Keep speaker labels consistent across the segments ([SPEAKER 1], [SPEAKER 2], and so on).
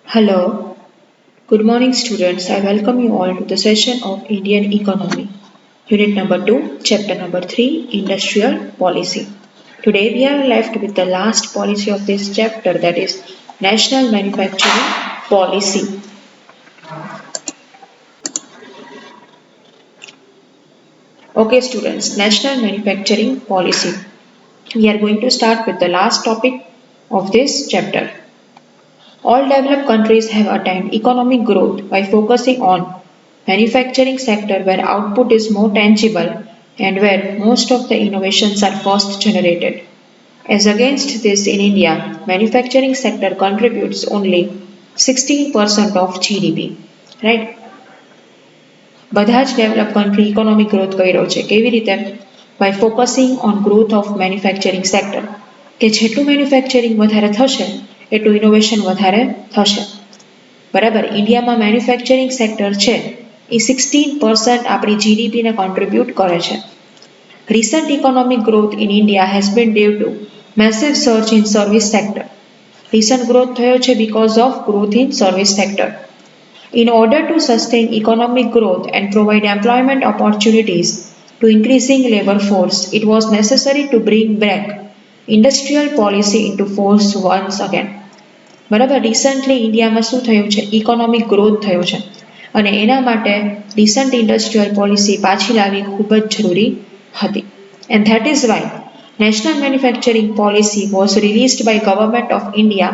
[SPEAKER 1] Hello, good morning students. I welcome you all to the session of Indian Economy, Unit number 2, Chapter number 3, Industrial Policy. Today we are left with the last policy of this chapter, that is National Manufacturing Policy. Okay students, National Manufacturing Policy. We are going to start with the last topic of this chapter. All developed countries have attained economic growth by focusing on manufacturing sector where output is more tangible and where most of the innovations are first generated. As against this in India, manufacturing sector contributes only 16% of GDP. Right? બધા જ develop country economic growth કર્યો છે કેવી રીતે by focusing on growth of manufacturing sector કે જેટલું manufacturing વધારે થશે એટલું ઇનોવેશન વધારે થશે બરાબર ઇન્ડિયામાં મેન્યુફેક્ચરિંગ સેક્ટર છે એ 16% આપણી જીડીપીને કોન્ટ્રીબ્યુટ કરે છે recent economic growth in India has been due to massive surge in service sector recent growth થયો છે because of growth in service sector. In order to sustain economic growth and provide employment opportunities to increasing labor force, it was necessary to bring back industrial policy into force once again. બરાબર recently ઇન્ડિયામાં શું થયું છે economic growth થયો છે અને એના માટે રિસન્ટ ઇન્ડસ્ટ્રીયલ પોલિસી પાછી લાવવી ખૂબ જ જરૂરી હતી and that is why National Manufacturing Policy was released by Government of India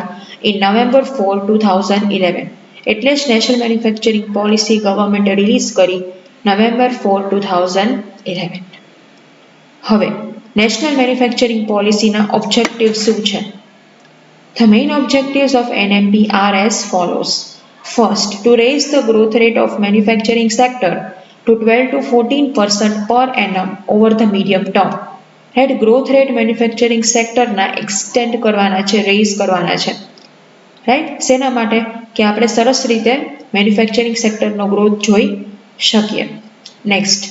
[SPEAKER 1] in November 4, 2011. એટલે જ નેશનલ મેન્યુફેક્ચરિંગ પોલિસી ગવર્મેન્ટે રિલીઝ કરી નવેમ્બર 4, 2011. હવે નેશનલ મેન્યુફેક્ચરિંગ પોલિસીના ઓબ્જેક્ટિવ્સ શું છે? The main objectives of NMP are as follows. First, to raise the growth rate of manufacturing sector to 12 to 14% per annum over the medium term. Right, growth rate manufacturing sector ના extend કરવાના છે, raise કરવાના છે. Right શેના માટે કે આપણે સરસ રીતે મેન્યુફેક્ચરિંગ સેક્ટરનો ગ્રોથ જોઈ શકીએ next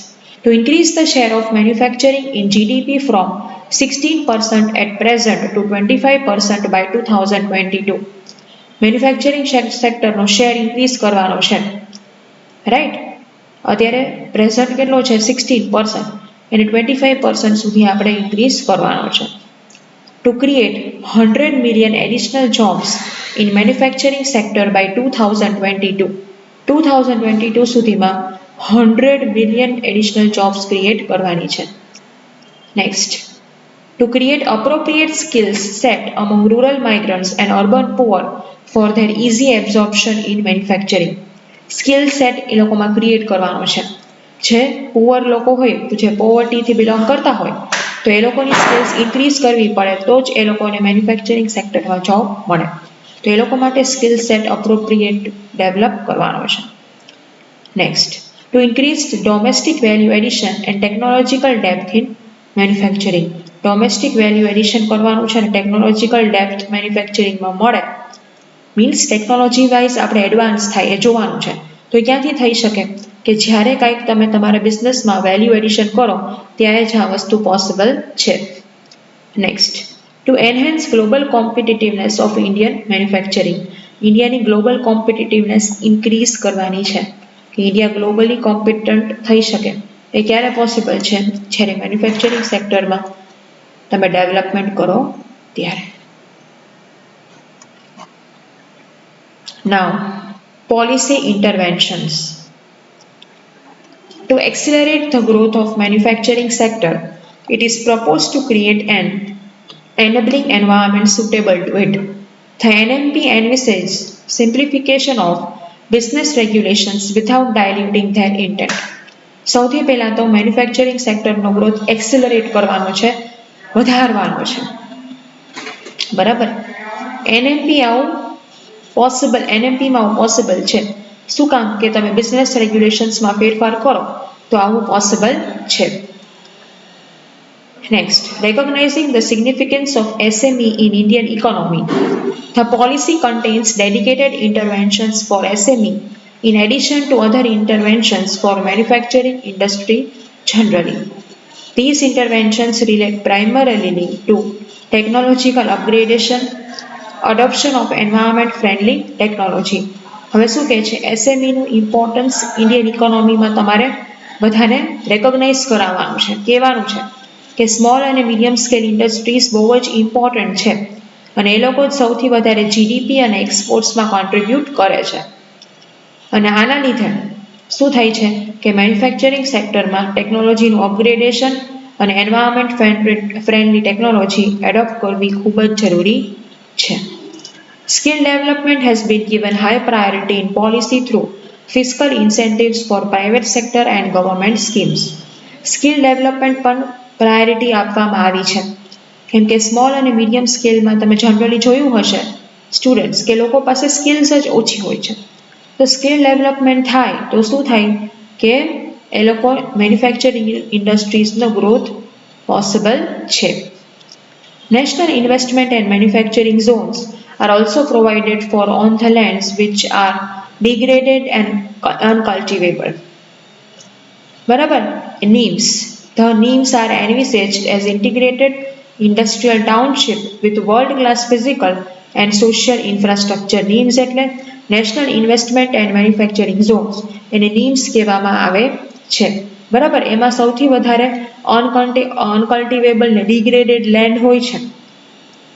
[SPEAKER 1] to increase the share of manufacturing in GDP from 16% at present to 25% by 2022 manufacturing સેક્ટરનો શેર ઇન્ક્રીઝ કરવાનો છે રાઈટ અત્યારે પ્રેઝન્ટ કેટલો છે 16% એને 25% સુધી આપણે ઇન્ક્રીઝ કરવાનો છે to create 100 million additional jobs in manufacturing sector by 2022. 2022 સુધીમાં 100 million additional jobs create કરવાની છે. Next, to create appropriate skills set among rural migrants and urban poor for their easy absorption in manufacturing. Skill set એ લોકોમાં create કરવાનો છે જે poor લોકો હોય જે પોવર્ટીથી બિલોંગ કરતા હોય તો એ લોકોની સ્કિલ્સ ઇન્ક્રીઝ કરવી પડે તો જ એ લોકોને મેન્યુફેક્ચરિંગ સેક્ટરમાં જોબ મળે તો એ લોકો માટે સ્કિલ સેટ અપ્રોપ્રિએટ ડેવલપ કરવાનો છે next to increase domestic value addition and technological depth in manufacturing domestic value addition કરવાનું છે અને ટેકનોલોજીકલ ડેપ્થ મેન્યુફેક્ચરિંગમાં મળે મીન્સ ટેકનોલોજી વાઇઝ આપણે એડવાન્સ થાય એ જોવાનું છે તો ક્યાંથી થઈ શકે કે જ્યારે કાંઈક તમે તમારા બિઝનેસમાં વેલ્યુ એડિશન કરો ત્યારે જ આ વસ્તુ પોસિબલ છે next to enhance global competitiveness of Indian manufacturing ઇન્ડિયાની ગ્લોબલ કોમ્પિટિટિવનેસ ઇન્ક્રીઝ કરવાની છે કે ઇન્ડિયા ગ્લોબલી કોમ્પિટન્ટ થઈ શકે એ ક્યારે પોસિબલ છે જ્યારે મેન્યુફેક્ચરિંગ સેક્ટરમાં તમે ડેવલપમેન્ટ કરો ત્યારે Now, policy interventions. To accelerate the growth of manufacturing sector, it is proposed to create an enabling environment suitable to it. The NMP envisages simplification of business regulations without diluting their intent. સૌથી પહેલા તો manufacturing સેક્ટરનો growth એક્સિલરેટ કરવાનો છે વધારવાનો છે બરાબર એનએમપી આવું possible એનએમપીમાં આવું પોસિબલ છે શું કામ કે તમે બિઝનેસ રેગ્યુલેશન્સમાં ફેરફાર કરો તો આવું પોસિબલ છે next recognising the significance of SME in Indian economy the policy contains dedicated interventions for SME in addition to other interventions for manufacturing industry generally. These interventions relate primarily to technological upgradation, adoption of environment friendly technology. હવે શું કહે છે SME નું importance Indian ઇકોનોમીમાં તમારે બધાને recognise કરાવવાનું છે, કહેવાનું છે કે સ્મોલ અને મીડિયમ સ્કેલ ઇન્ડસ્ટ્રીઝ બહુ જ ઇમ્પોર્ટન્ટ છે અને એ લોકો જ સૌથી વધારે જીડીપી અને એક્સપોર્ટ્સમાં કોન્ટ્રીબ્યુટ કરે છે. અને આના લીધે શું થાય છે કે મેન્યુફેક્ચરિંગ સેક્ટરમાં ટેકનોલોજીનું અપગ્રેડેશન અને એન્વાયરમેન્ટ ફ્રેન્ડલી ટેકનોલોજી એડોપ્ટ કરવી ખૂબ જ જરૂરી છે. Skill development has been given high priority in policy through fiscal incentives for private sector and government schemes. Skill development પણ પ્રાયોરિટી આપવામાં આવી છે કેમ કે સ્મોલ અને મીડિયમ સ્કેલમાં તમે જનરલી જોયું હશે સ્ટુડન્ટ્સ કે લોકો પાસે સ્કિલ્સ જ ઓછી હોય છે. તો સ્કિલ ડેવલપમેન્ટ થાય તો શું થાય કે એ લોકો મેન્યુફેક્ચરિંગ ઇન્ડસ્ટ્રીઝનો ગ્રોથ પોસિબલ છે. National investment and manufacturing zones are also provided for on the lands which are degraded and uncultivable. બરાબર. NIMS. The NIMS are envisaged as integrated industrial township with world-class physical and social infrastructure. NIMS એટલે national investment and manufacturing zones, એને NIMS કહેવામાં આવે છે. બરાબર. એમાં સૌથી વધારે અનકલ્ટિવેબલ ને ડિગ્રેડેડ લેન્ડ હોય છે.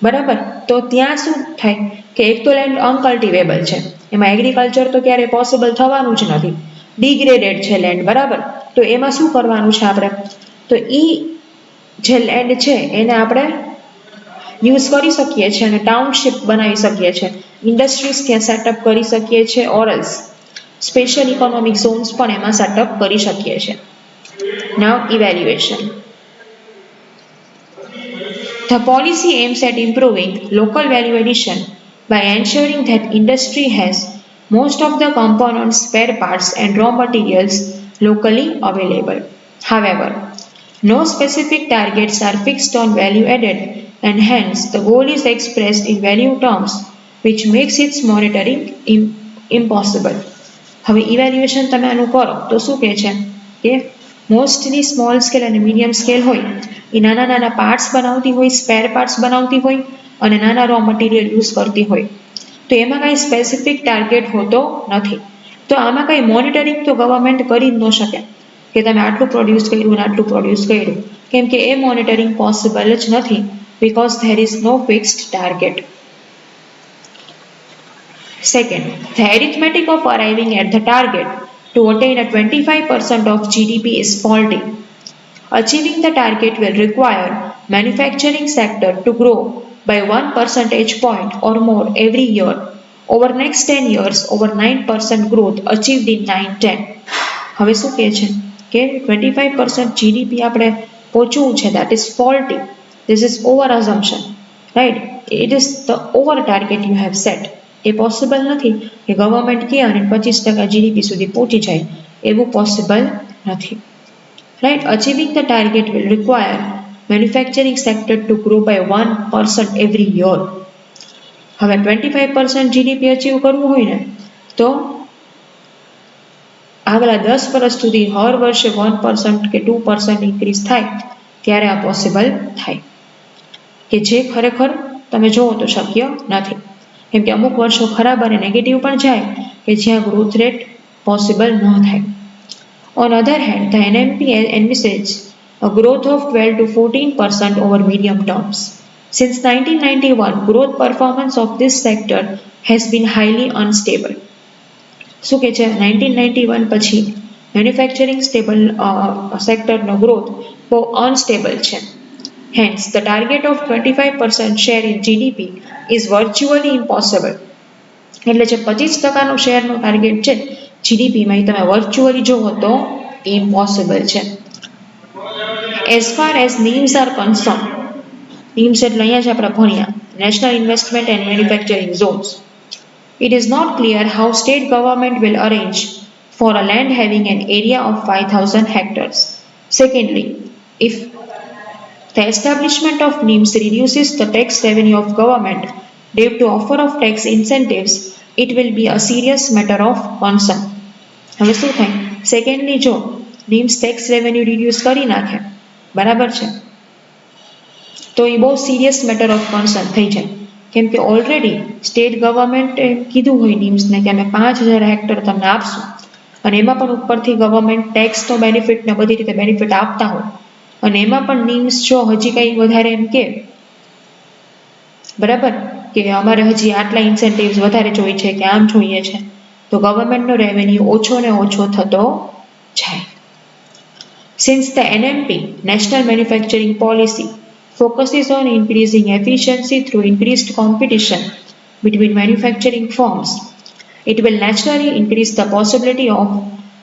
[SPEAKER 1] બરાબર. તો ત્યાં શું થાય કે એક તો લેન્ડ અનકલ્ટિવેબલ છે, એમાં એગ્રીકલ્ચર તો ક્યારેય પોસિબલ થવાનું જ નથી, ડિગ્રેડેડ છે લેન્ડ. બરાબર. તો એમાં શું કરવાનું છે આપણે, તો એ જે લેન્ડ છે એને આપણે યુઝ કરી શકીએ છીએ અને ટાઉનશીપ બનાવી શકીએ છીએ, ઇન્ડસ્ટ્રીઝ ત્યાં સેટઅપ કરી શકીએ છીએ, ઓરલ્સ સ્પેશિયલ ઇકોનોમિક ઝોન્સ પણ એમાં સેટઅપ કરી શકીએ છીએ. નાઉ evaluation. The policy aims at improving local value addition by ensuring that industry has most of the components, spare parts and raw materials locally available. However, no specific targets are fixed on value added and hence the goal is expressed in value terms which makes its monitoring impossible. હવે evaluation તમે આનું કરો તો શું કહે છે કે mostly small scale અને મીડિયમ સ્કેલ હોય એ નાના નાના પાર્ટ્સ બનાવતી હોય, સ્પેર પાર્ટ્સ બનાવતી હોય અને નાના રો મટીરિયલ યુઝ કરતી હોય. તો એમાં કાંઈ સ્પેસિફિક ટાર્ગેટ હોતો નથી. તો આમાં કાંઈ મોનિટરિંગ તો ગવર્મેન્ટ કરી જ ન શકે કે તમે આટલું પ્રોડ્યુસ કર્યું અને આટલું પ્રોડ્યુસ કર્યું, કેમ કે એ મોનિટરિંગ પોસિબલ જ નથી because there is no fixed target. Second, the arithmetic of arriving at the target to attain a 25% of GDP is faulty. Achieving the target will require manufacturing sector to grow by 1 percentage point or more every year. Over next 10 years, over 9% growth achieved in 9-10. હવે શું કહે છે કે 25% GDP આપણે પહોંચવું છે, that is faulty. This is over assumption, right? It is the over target you have set. A possible નથી કે ગવર્મેન્ટ કે અને 25% GDP સુધી પહોંચી જાય, એવું પોસિબલ નથી. Right? Achieving the target will require manufacturing sector to grow by 1% every year. હવે 25% GDP અચીવ કરવું હોય ને તો આગલા 10 વર્ષ સુધી હર વર્ષે 1% કે 2% ઇન્ક્રીઝ થાય ત્યારે આ પોસિબલ થાય, કે જે ખરેખર તમે જોવો તો શક્ય નથી. કેમ કે અમુક વર્ષો ખરાબ અને નેગેટિવ પણ જાય કે જ્યાં ગ્રોથ રેટ પોસિબલ ન થાય. On other hand, the NMP envisages a growth of 12 to 14% over medium terms. Since 1991, growth performance of this sector has been highly unstable. શું કે છે 1991 પછી મેન્યુફેક્ચરિંગ સેક્ટરનો ગ્રોથ બહુ અનસ્ટેબલ છે. Hence, the target of 25% share in GDP is virtually impossible. એટલે જે 25%નો શેરનો target છે જીડીપીમાં એ તમે વર્ચ્યુઅલી જોવો તો ઇમ્પોસિબલ છે. As far as NIMS are concerned, NIMS એટલે અહીંયા જ આપણે ભણ્યા national investment and manufacturing zones. It is not clear how state government will arrange for a land having an area of 5,000 hectares. Secondly, if the establishment of NIMS reduces the tax revenue of government due to offer of tax incentives, it will be a serious matter of concern. હવે શું થાય, secondly જો NIMS tax revenue reduce કરી નાખે, બરાબર છે, તો એ બહુ સિરિયસ મેટર ઓફ કન્સર્ન થઈ જાય કેમ કે ઓલરેડી સ્ટેટ ગવર્મેન્ટે કીધું હોય નિમ્સને કે અમે 5000 હેક્ટર તમને આપશું અને એમાં પણ ઉપરથી ગવર્મેન્ટ ટેક્સ તો બેનિફિટ ને બધી રીતે બેનિફિટ આપતા હોય અને એમાં પણ નિમ્સ જો હજી કંઈ વધારે એમ કે બરાબર કે અમારે હજી આટલા ઇન્સેન્ટિવ્સ વધારે જોઈએ છે કે આમ જોઈએ છે તો ગવર્મેન્ટનો રેવન્યુ ઓછો ને ઓછો થતો જાય. Since the NMP, National Manufacturing Policy, focuses on increasing efficiency through increased competition between manufacturing firms, it will naturally increase the possibility of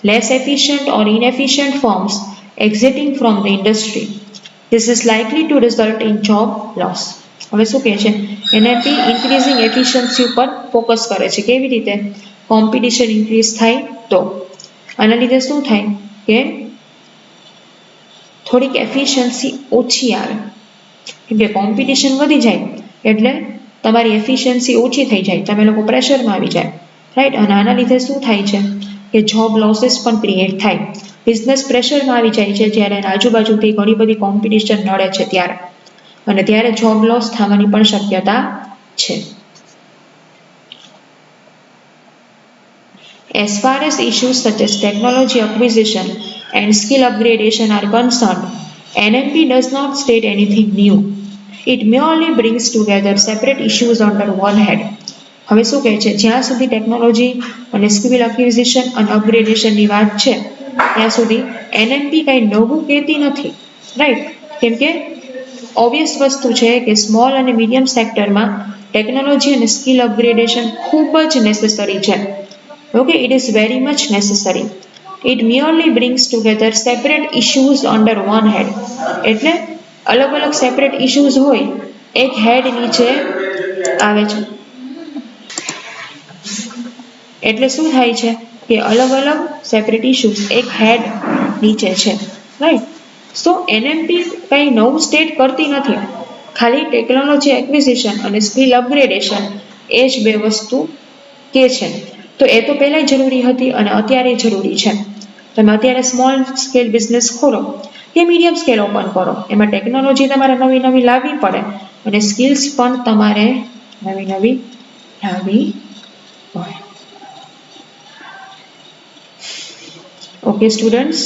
[SPEAKER 1] less efficient or inefficient firms exiting from the industry. This is likely to result in job loss. હવે શું કહે છે એનએપી increasing efficiency ઉપર focus કરે છે કેવી રીતે competition increase થાય તો આના લીધે શું થાય કે થોડીક એફિશિયન્સી ઓછી આવે કેમ કે કોમ્પિટિશન વધી જાય એટલે તમારી એફિશિયન્સી ઓછી થઈ જાય તમે લોકો પ્રેશરમાં આવી જાય રાઈટ અને આના લીધે શું થાય છે કે જોબ લોસીસ પણ ક્રિએટ થાય બિઝનેસ પ્રેશરમાં આવી જાય છે જ્યારે આજુબાજુથી ઘણી બધી કોમ્પિટિશન નડે છે ત્યારે અને ત્યારે જોબ લોસ થવાની પણ શક્યતા છે. As far as issues such as technology acquisition and skill upgradation are concerned, NMP does not state anything new. It merely brings together separate issues under one head. હવે શું કહે છે જ્યાં સુધી ટેકનોલોજી અને સ્કિલ એક્વિઝિશન અને અપગ્રેડેશનની વાત છે ત્યાં સુધી એનએમપી કંઈ નવું કહેતી નથી રાઈટ કેમ કે ઓબ્વિયસ વસ્તુ છે કે સ્મોલ અને મીડિયમ સેક્ટરમાં ટેકનોલોજી અને સ્કિલ અપગ્રેડેશન ખૂબ જ નેસેસરી છે. Okay, it is very much necessary. It merely brings together separate issues under one head. એટલે અલગ અલગ સેપરેટ ઇશ્યુઝ હોય એક હેડ નીચે આવે છે એટલે શું થાય છે કે અલગ અલગ સેપરેટ ઇશ્યુઝ એક હેડ નીચે છે રાઈટ સો એનએમપી કંઈ નવું સ્ટેટ કરતી નથી ખાલી ટેકનોલોજી એક્વિઝિશન અને સ્કિલ અપગ્રેડેશન એ જ બે વસ્તુ કે છે તો એ તો પહેલાંય જરૂરી હતી અને અત્યારે જરૂરી છે. તમે અત્યારે સ્મોલ સ્કેલ બિઝનેસ ખોલો કે મીડિયમ સ્કેલ ઓપન કરો એમાં ટેકનોલોજી તમારે નવી નવી લાવવી પડે અને સ્કિલ્સ પણ તમારે નવી નવી લાવવી પડે. Okay students,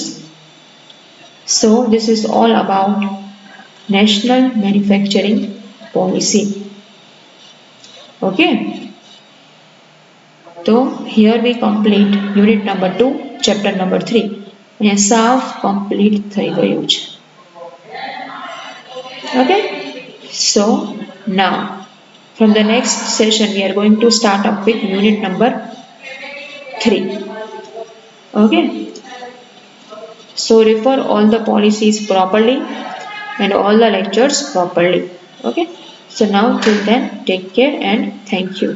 [SPEAKER 1] so this is all about National Manufacturing Policy. Okay. So here we complete unit number 2, chapter number 3. અહીંયા સાફ complete થઈ ગયું છે. Okay. So now from the next session we are going to start up with unit number 3. Okay. So refer all the policies properly and all the lectures properly. Okay. So now till then take care and thank you.